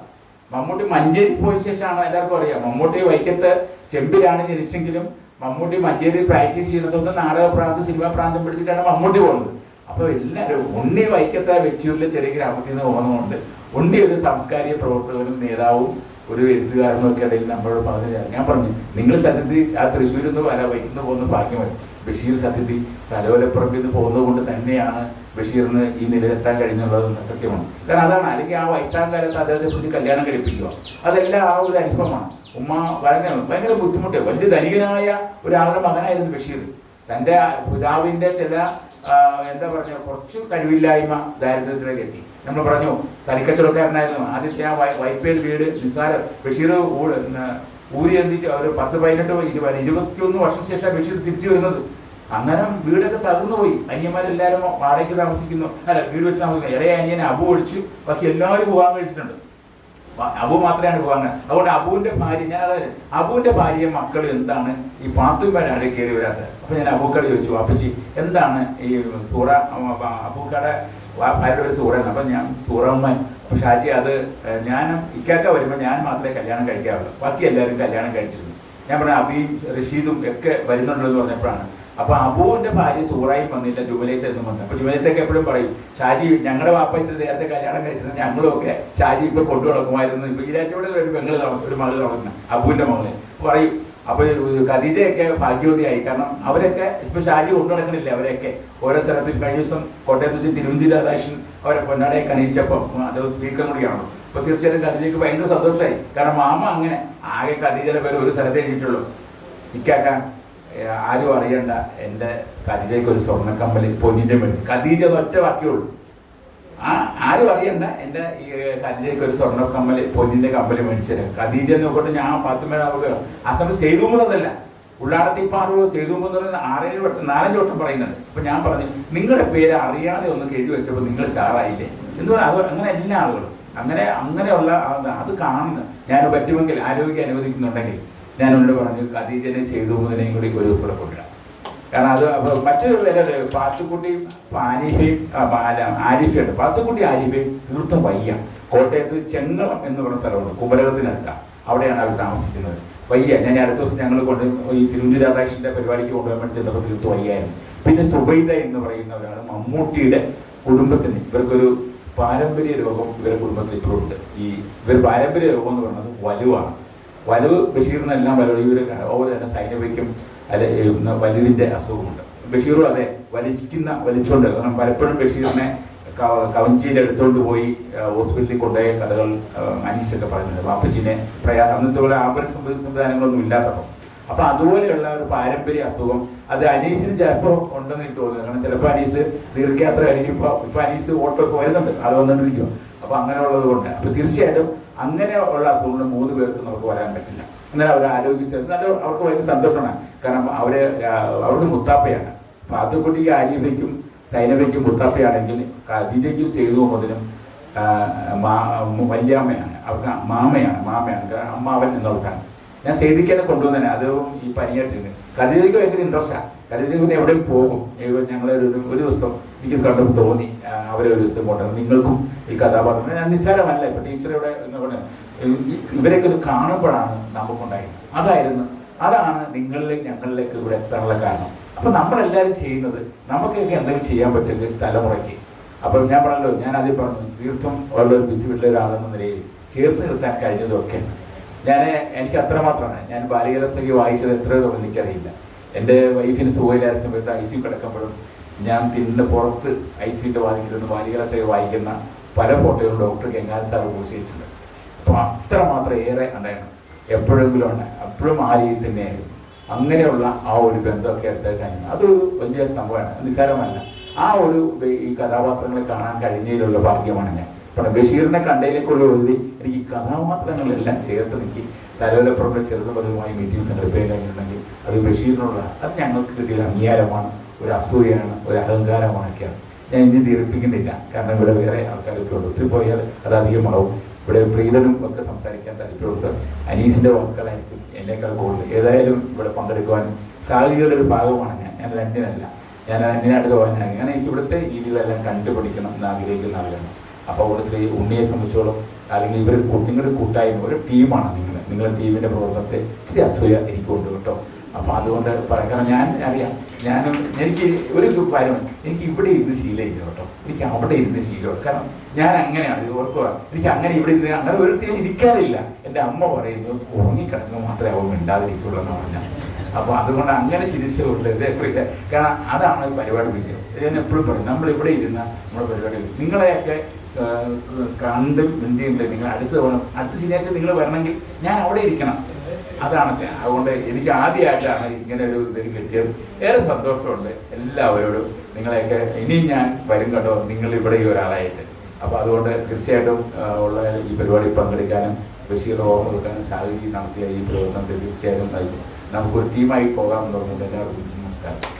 മമ്മൂട്ടി മഞ്ചേരി പോയ ശേഷമാണ് എല്ലാവർക്കും അറിയാം. മമ്മൂട്ടി വൈക്കത്ത് ചെമ്പിലാണ് ജനിച്ചെങ്കിലും മമ്മൂട്ടി മഞ്ചേരി പ്രാക്ടീസ് ചെയ്യുന്ന സ്വന്തം നാടക പ്രാന്തം സിനിമാ പ്രാന്തം പിടിച്ചിട്ടാണ് മമ്മൂട്ടി പോകുന്നത്. അപ്പോൾ എല്ലാവരും ഉണ്ണി വൈക്കത്തെ വെച്ചൂരിലെ ചെറിയ ഗ്രാമത്തിൽ നിന്ന് പോകുന്നതുകൊണ്ട് ഉണ്ണി ഒരു സാംസ്കാരിക പ്രവർത്തകനും നേതാവും ഒരു എഴുത്തുകാരനൊക്കെ ഇടയിൽ നമ്മൾ പറഞ്ഞു. ഞാൻ പറഞ്ഞു, നിങ്ങൾ സത്യത്തിൽ ആ തൃശ്ശൂരിൽ നിന്ന് വൈക്കുന്ന പോകുന്ന ഭാഗ്യമായി. ബഷീർ സത്യത്തിൽ തലയോലപ്പുറമ്പിൽ നിന്ന് പോകുന്നത് കൊണ്ട് തന്നെയാണ് ബഷീറിന് ഈ നിലനിർത്താൻ കഴിഞ്ഞുള്ളത് സത്യമാണ്. കാരണം അതാണ്. അല്ലെങ്കിൽ ആ വയസ്സാം കാലത്ത് അദ്ദേഹത്തെ പ്രതി കല്യാണം കഴിപ്പിക്കുക, അതെല്ലാം ആ ഒരു അനുഭവമാണ്. ഉമ്മ ഭയങ്കര ബുദ്ധിമുട്ട്. വലിയ ധനികനായ ഒരാളുടെ മകനായിരുന്നു ബഷീർ. തൻ്റെ പിതാവിൻ്റെ ചില എന്താ പറയുക, കുറച്ച് കഴിവില്ലായ്മ ദാരിദ്ര്യത്തിലേക്ക് എത്തി. നമ്മൾ പറഞ്ഞു തടിക്കച്ചവടക്കാരനായിരുന്നു. ആദ്യത്തെ ആ വൈപ്പേൽ വീട് നിസ്സാര ബഷീർ ഊരി എന്തിച്ച് ഒരു 10-18-21 വർഷം ശേഷം ബഷീർ തിരിച്ചു വരുന്നത്. അന്നേരം വീടൊക്കെ തകർന്നു പോയി. അനിയന്മാരെല്ലാവരും വാടകയ്ക്ക് താമസിക്കുന്നു, അല്ല വീട് വെച്ച് താമസിക്കുന്നു. ഇളയ അനിയനെ അബു ഒഴിച്ച് ബാക്കി എല്ലാവരും പോകാൻ കഴിച്ചിട്ടുണ്ട്. അബു മാത്രമാണ് പോകാൻ. അതുകൊണ്ട് അബുവിൻ്റെ ഭാര്യ, ഞാൻ അതായത് അബുവിൻ്റെ ഭാര്യയും മക്കളും എന്താണ് ഈ പാത്തുമ്മേനാണ് കയറി വരാത്തത്. അപ്പോൾ ഞാൻ അബൂക്കടെ ചോദിച്ചു, അപ്പച്ചി എന്താണ് ഈ സൂറ, അബൂക്കടെ ഭാര്യയുടെ ഒരു സൂറയാണ്. അപ്പം ഞാൻ സൂറമ്മ. അപ്പോൾ ഷാജി അത് ഞാനും ഇക്കാക്ക വരുമ്പോൾ ഞാൻ മാത്രമേ കല്യാണം കഴിക്കാറുള്ളൂ, ബാക്കി എല്ലാവരും കല്യാണം കഴിച്ചിരുന്നു. ഞാൻ പറഞ്ഞ അബിയും റഷീദും ഒക്കെ വരുന്നുണ്ടെന്ന് പറഞ്ഞപ്പോഴാണ്. അപ്പോൾ അബുവിൻ്റെ ഭാര്യ സൂറായും വന്നില്ല, ജുബലയത്ത് എന്നും വന്നു. അപ്പോൾ ജുബലയത്തൊക്കെ എപ്പോഴും പറയും, ഷാജി ഞങ്ങളുടെ വാപ്പച്ചത് നേരത്തെ കല്യാണം കഴിച്ചത് ഞങ്ങളും ഒക്കെ ഷാജി ഇപ്പോൾ കൊണ്ടു നടക്കുമായിരുന്നു. ഇപ്പോൾ ഈരാറ്റോടെ ഒരു പെങ്ങള് ഒരു മകള് താമസിക്കുന്ന അബുവിൻ്റെ മകളെ പറയും. അപ്പോൾ ഖദീജയൊക്കെ ഭാഗ്യവതിയായി. കാരണം അവരൊക്കെ ഇപ്പോൾ ഷാജി കൊണ്ടു നടക്കണില്ല. അവരെയൊക്കെ ഓരോ സ്ഥലത്ത് കഴിഞ്ഞ ദിവസം കോട്ടയത്ത് വെച്ച് തിരുവഞ്ചി രാധാകൃഷ്ണൻ അവരെ പൊന്നാടയെ കണിയിച്ചപ്പം അത് സ്പീക്കർ കൂടിയാണ്. അപ്പോൾ തീർച്ചയായിട്ടും ഖദീജയ്ക്ക് ഭയങ്കര സന്തോഷമായി. കാരണം മാമ അങ്ങനെ ആകെ ഖദീജയുടെ പേര് ഒരു സ്ഥലത്തേ എഴുതിയിട്ടുള്ളൂ. ഇക്കാക്ക ആരും അറിയണ്ട, എൻ്റെ ഖദീജയ്ക്ക് ഒരു സ്വർണ്ണക്കമ്പൽ പൊന്നിൻ്റെ മേടിച്ചു. ഖദീജ ഒറ്റ വാക്കിയുള്ളൂ. ആരും അറിയണ്ട, എൻ്റെ ഈ ഖദീജയ്ക്ക് ഒരു സ്വർണ്ണക്കമ്മൽ പൊന്നിൻ്റെ കമ്പൽ മേടിച്ചത്. ഖദീജ നോക്കട്ടെ ഞാൻ 10 ആ സമയത്ത് സെയ്തുമ്പതല്ല, ഉള്ളാടത്തിപ്പാറു സെയ്തുമ്പെന്ന് പറയുന്നത് 4-5 വട്ടം പറയുന്നുണ്ട്. അപ്പം ഞാൻ പറഞ്ഞു, നിങ്ങളുടെ പേര് അറിയാതെ ഒന്ന് എഴുതി വെച്ചപ്പോൾ നിങ്ങൾ സ്റ്റാറായില്ലേ എന്ന് പറഞ്ഞാൽ അത് അങ്ങനെ എല്ലാ ആളുകളും അങ്ങനെയുള്ള അത് കാണുന്നു. ഞാൻ പറ്റുമെങ്കിൽ ആരോഗ്യം അനുവദിക്കുന്നുണ്ടെങ്കിൽ ഞാൻ എന്നോട് പറഞ്ഞു ഖദീജനെ സെയ്തുമ്പതിനെയും കൂടി ഒരു ദിവസം കൂടെ കൊണ്ടുവരാം. കാരണം അത് മറ്റൊരു പേര് പാത്തുക്കുട്ടിയും ആരിഫയും ആരിഫയുണ്ട്. പാത്തുക്കുട്ടി ആരിഫയും തീർത്തും വയ്യ. കോട്ടയത്ത് ചെങ്ങളം എന്ന് പറയുന്ന സ്ഥലമുണ്ട്, കുമരകത്തിനടുത്താണ്. അവിടെയാണ് അവർ താമസിക്കുന്നത്. വയ്യ. ഞാൻ അടുത്ത ദിവസം ഞങ്ങൾ കൊണ്ട് ഈ തിരുവഞ്ചി രാധാകൃഷ്ണൻ്റെ പരിപാടിക്ക് കൊണ്ടുപോകാൻ വേണ്ടി ചെന്നപ്പോൾ തീർത്തും വയ്യായിരുന്നു. പിന്നെ സുബൈദ എന്ന് പറയുന്ന ഒരാൾ മമ്മൂട്ടിയുടെ കുടുംബത്തിന് ഇവർക്കൊരു പാരമ്പര്യ രോഗം ഇവരുടെ കുടുംബത്തിൽ ഇപ്പോഴും ഉണ്ട്. ഇവർ പാരമ്പര്യ രോഗം എന്ന് പറയുന്നത് വലുവാണ്. വലുവ് ബഷീറിനെല്ലാം വലുവ്. ഇവർ അതുപോലെ തന്നെ സൈനബയ്ക്കും അല്ലെ വലുവിൻ്റെ അസുഖമുണ്ട്. ബഷീറും അതെ വലിച്ചുകൊണ്ട്. കാരണം പലപ്പോഴും ബഷീറിനെ കവഞ്ചിയിൽ എടുത്തുകൊണ്ട് പോയി ഹോസ്പിറ്റലിൽ കൊണ്ടുപോയ കഥകൾ അനീഷൊക്കെ പറയുന്നുണ്ട്. വാപ്പച്ചിനെ അന്നത്തെ പോലെ ആംബുലൻസ് സംവിധാനങ്ങളൊന്നും ഇല്ലാത്തപ്പോൾ. അപ്പോൾ അതുപോലെയുള്ള ഒരു പാരമ്പര്യ അസുഖം അത് അനീസിന് ചിലപ്പോൾ ഉണ്ടെന്ന് എനിക്ക് തോന്നുന്നു. കാരണം ചിലപ്പോൾ അനീസ് ദീർഘയാത്ര കഴിയുമ്പോൾ ഇപ്പോൾ അനീസ് ഓട്ടോ ഒക്കെ വരുന്നുണ്ട്, അത് വന്നുകൊണ്ടിരിക്കും. അപ്പോൾ അങ്ങനെയുള്ളത് കൊണ്ട് അപ്പോൾ തീർച്ചയായിട്ടും അങ്ങനെയുള്ള അസുഖങ്ങൾ 3 പേർക്ക് നമുക്ക് വരാൻ പറ്റില്ല. എന്നാൽ അവർ ആരോഗ്യ നല്ല അവർക്ക് ഭയങ്കര സന്തോഷമാണ്. കാരണം അവർക്ക് മുത്താപ്പയാണ്. അപ്പോൾ അതുകൊണ്ടിക്ക് ആര്യബയ്ക്കും സൈനബയ്ക്കും മുത്താപ്പയാണെങ്കിൽ ഖദീജയ്ക്കും സെയ്തു മുഹമ്മദിനും വല്യാമ്മയാണ്, അവർക്ക് മാമയാണ്. കാരണം അമ്മാവൻ എന്നുള്ള സാധനം ഞാൻ സെയ്തിക്കനെ കൊണ്ടുവന്നതന്നെ. അതും ഈ പനിയായിട്ടുണ്ട്. ഖദീജയ്ക്ക് ഭയങ്കര ഇൻട്രസ്റ്റാണ്. ഖദീജയ്ക്ക് പിന്നെ എവിടെയും പോകും. ഞങ്ങളൊരു ദിവസം എനിക്ക് കണ്ടപ്പോൾ തോന്നി അവരെ ഒരു ദിവസം കൊണ്ടുവന്നു. നിങ്ങൾക്കും ഈ കഥാപാത്രം ഞാൻ നിസ്സാരമല്ല. ഇപ്പം ടീച്ചറിവിടെ ഇവരൊക്കെ ഇത് കാണുമ്പോഴാണ് നമുക്കുണ്ടായത്. അതാണ് നിങ്ങളിലേക്ക് ഞങ്ങളിലേക്ക് ഇവിടെ എത്താനുള്ള കാരണം. അപ്പം നമ്മളെല്ലാവരും ചെയ്യുന്നത് നമുക്കൊക്കെ എന്തെങ്കിലും ചെയ്യാൻ പറ്റുമെങ്കിൽ തലമുറയ്ക്ക്. അപ്പം ഞാൻ പറഞ്ഞല്ലോ, ഞാൻ ആദ്യം പറഞ്ഞു തീർത്ഥം ഉള്ളൊരു ബുദ്ധിമുട്ടുള്ള ഒരാളെന്ന നിലയിൽ ചേർത്ത് നിർത്താൻ കഴിഞ്ഞതൊക്കെ എനിക്ക് അത്രമാത്രമാണ്. ഞാൻ ബാലികലസഖി വായിച്ചത് എത്രയോ എനിക്കറിയില്ല. എൻ്റെ വൈഫിന് സുഖമില്ലാത്ത സമയത്ത് ICU കിടക്കുമ്പോഴും ഞാൻ പുറത്ത് ICUൻ്റെ വാദിക്കുന്നത് ബാലികലസഖി വായിക്കുന്ന പല ഫോട്ടോകളും ഡോക്ടർ ഗംഗാൻ സാർ പോസിയിട്ടുണ്ട്. അപ്പോൾ അത്രമാത്രം ഏറെ ഉണ്ടായിരുന്നു. എപ്പോഴെങ്കിലും ഉണ്ട്, എപ്പോഴും ആ രീതി തന്നെയായിരുന്നു. അങ്ങനെയുള്ള ആ ഒരു ബന്ധമൊക്കെ എടുത്ത് കഴിഞ്ഞു. അതൊരു വലിയ സംഭവമാണ്, നിസ്സാരമല്ല. ഈ കഥാപാത്രങ്ങളെ കാണാൻ കഴിഞ്ഞതിലുള്ള ഭാഗ്യമാണ് ഞാൻ. ഇപ്പോൾ ബഷീറിനെ കണ്ടതിലേക്കുള്ള ഒഴുതി എനിക്ക് ഈ കഥാപാത്രങ്ങളെല്ലാം ചേർത്ത് എനിക്ക് തലവലപ്പുറത്തെ ചെറുതും വലുതുമായി മീറ്റിംഗ് സംഘടിപ്പിക്കാൻ കഴിഞ്ഞിട്ടുണ്ടെങ്കിൽ അത് ബഷീറിനുള്ള അത് ഞങ്ങൾക്ക് കിട്ടിയ അംഗീകാരമാണ്, ഒരു അസൂയാണ്, ഒരു അഹങ്കാരമാണൊക്കെയാണ്. ഞാൻ ഇനി തീർപ്പിക്കുന്നില്ല. കാരണം ഇവിടെ വേറെ ആൾക്കാരൊക്കെ ഉണ്ട്. ഒത്തിരി പോയാൽ അത് അധികമാവും. ഇവിടെ പ്രീതനും ഒക്കെ സംസാരിക്കാൻ താല്പര്യമുണ്ട്. അനീസിൻ്റെ വാക്കുകളായിരിക്കും എന്നേക്കാൾ കൂടുതൽ. ഏതായാലും ഇവിടെ പങ്കെടുക്കുവാനും സാഹചര്യയുടെ ഒരു ഭാഗമാണ് ഞാൻ രണ്ടിനല്ല. ഞാൻ രണ്ടിനായിട്ട് പോകാൻ അങ്ങനെ എനിക്ക് ഇവിടുത്തെ രീതികളെല്ലാം കണ്ടുപിടിക്കണം എന്ന് ആഗ്രഹിക്കുന്ന ആളുകളാണ്. അപ്പോൾ അവിടെ ശ്രീ ഉണ്ണിയെ സംബന്ധിച്ചോളം അല്ലെങ്കിൽ നിങ്ങളുടെ കൂട്ടായ്മ ഒരു ടീമാണ്. നിങ്ങളുടെ ടീമിൻ്റെ പ്രവർത്തനത്തെ ഇച്ചിരി അസൂയ എനിക്കുണ്ട് കേട്ടോ. അപ്പോൾ അതുകൊണ്ട് പറയാം. കാരണം ഞാൻ അറിയാം, എനിക്ക് ഒരു കാര്യം, എനിക്ക് ഇവിടെ ഇരുന്ന് ശീലമില്ല കേട്ടോ, എനിക്ക് അവിടെ ഇരുന്ന് ശീലമാണ്. കാരണം ഞാൻ അങ്ങനെയാണ് ഓർക്കുക, എനിക്ക് അങ്ങനെ ഇവിടെ ഇരുന്ന് അങ്ങനെ ഒരുത്തേയും ഇരിക്കാറില്ല. എൻ്റെ അമ്മ പറയുന്നത് ഉറങ്ങിക്കിടക്കുക മാത്രമേ അവൻ മിണ്ടാതിരിക്കുള്ളൂ എന്ന് പറഞ്ഞാൽ. അപ്പോൾ അതുകൊണ്ട് അങ്ങനെ ശീലിച്ചുകൊണ്ട് കാരണം അതാണ് പരിപാടി വിഷയം. ഞാൻ എപ്പോഴും പറയും, നമ്മളിവിടെ ഇരുന്ന നമ്മുടെ പരിപാടി നിങ്ങളെയൊക്കെ കണ്ട് മിണ്ടിയുണ്ട്. നിങ്ങൾ അടുത്ത ശനിയാഴ്ച നിങ്ങൾ വരണമെങ്കിൽ ഞാൻ അവിടെ ഇരിക്കണം. അതാണ്. അതുകൊണ്ട് എനിക്ക് ആദ്യമായിട്ടാണ് ഇങ്ങനെ ഒരു ഇതിന് കിട്ടിയത്. ഏറെ സന്തോഷമുണ്ട് എല്ലാവരോടും. നിങ്ങളെയൊക്കെ ഇനിയും ഞാൻ വരും കേട്ടോ, നിങ്ങൾ ഇവിടെ ഈ ഒരാളായിട്ട്. അപ്പോൾ അതുകൊണ്ട് തീർച്ചയായിട്ടും ഉള്ള ഈ പരിപാടി പങ്കെടുക്കാനും ബഷീർ ഓർമ്മ വെക്കാനും സാഹചര്യം നടത്തിയ ഈ പ്രവർത്തനത്തെ തീർച്ചയായിട്ടും നൽകും. നമുക്കൊരു ടീമായി പോകാമെന്ന് പറഞ്ഞുകൊണ്ട് എല്ലാവർക്കും നമസ്കാരം.